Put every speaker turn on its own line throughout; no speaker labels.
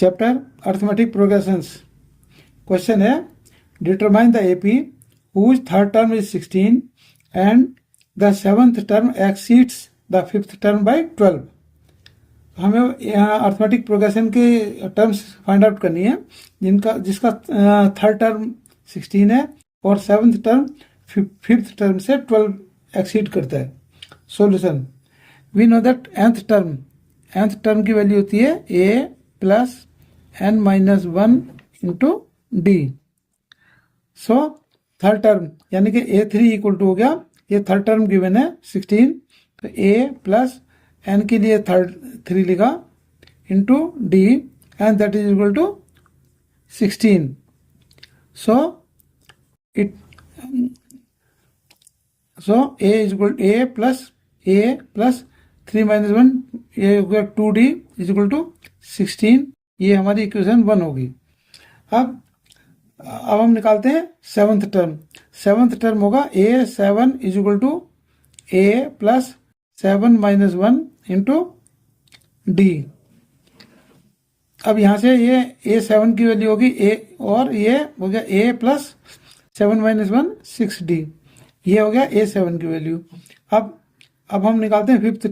Chapter arithmetic progressions. Question है determine the AP whose third term is 16 and the seventh term exceeds the fifth term by 12। हमें यहाँ arithmetic progression के terms find out करनी है जिसका third term 16 है और सेवंथ टर्म फिफ्थ टर्म से 12 एक्सीड करता है। Solution, we know that nth term की वैल्यू होती है a plus n minus 1 into d. So third term यानी कि a3 इक्वल टू हो गया, ये थर्ड टर्म गिवन है 16, तो a प्लस n के लिए थर्ड 3 लिखा into d and that is equal to 16। So a is equal a plus 3 minus 1 ये हो गया 2d इज इक्वल टू 16। ये हमारी इक्वेशन 1 होगी। अब हम निकालते हैं सेवंथ टर्म होगा a7 is equal to a plus 7 minus 1 into d. अब यहाँ से ये a7 की वैल्यू होगी a और ये हो गया a प्लस 7 माइनस 1 6d, ये हो गया a7 की वैल्यू। अब हम निकालते हैं फिफ्थ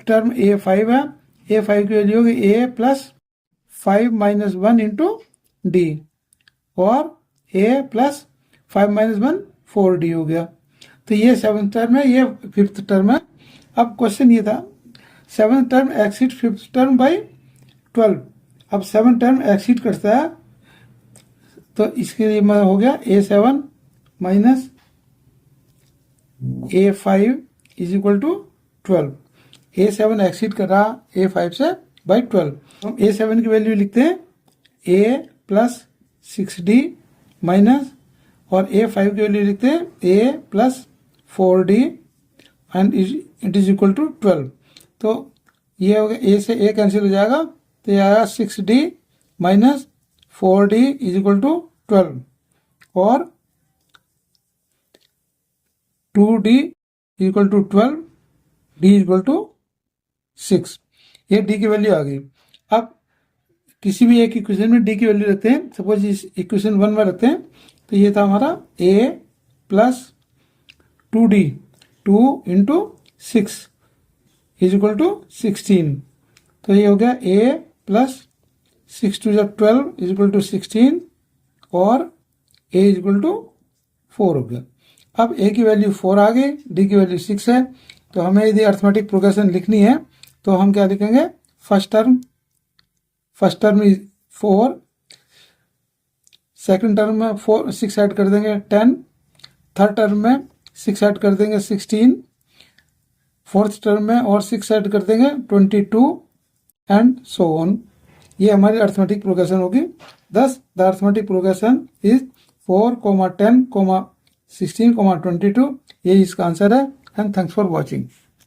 टर्म a5 है, a5 की वैल्यू होगी a plus 5 minus 1 into D और a प्लस 5 माइनस 1 4d हो गया। तो ये सेवंथ टर्म है, ये फिफ्थ टर्म है। अब क्वेश्चन ये था seventh term exceed fifth term by 12। अब सेवंथ टर्म एक्सीड करता है तो इसके लिए हो गया a7 minus a5 is equal to 12। a7 exceed कर रहा a5 से बाय 12। हम a7 की वैल्यू लिखते हैं a प्लस 6d माइनस और a5 की वैल्यू लिखते हैं a plus 4d and it is equal to 12। तो ये हो गया a से a कैंसिल हो जाएगा, तो ये आएगा 6d minus 4d is equal to 12 और 2d equal to 12, d equal to 6। ये d की वैल्यू आ गई। अब किसी भी एक इक्वेशन में d की वैल्यू रखते हैं, सपोज इस इक्वेशन 1 में रखते हैं, तो ये था हमारा a plus 2d 2 into 6 is equal to 16। तो ये हो गया a plus 6 to 12 is equal to 16 और a इज इक्वल टू 4 हो गया। अब a की वैल्यू 4 आ गई, d की वैल्यू 6 है। तो हमें यदि अर्थमेटिक प्रोग्रेशन लिखनी है तो हम क्या लिखेंगे, first term is 4, second term में 6 ऐड कर देंगे 10, थर्ड टर्म में 6 ऐड कर देंगे 16, फोर्थ टर्म में और 6 ऐड कर देंगे 22 एंड सो ऑन। ये हमारी अर्थमेटिक प्रोग्रेशन होगी। thus the arithmetic progression is 4, 10, 16, 22। ये इसका आंसर है। And thanks for watching.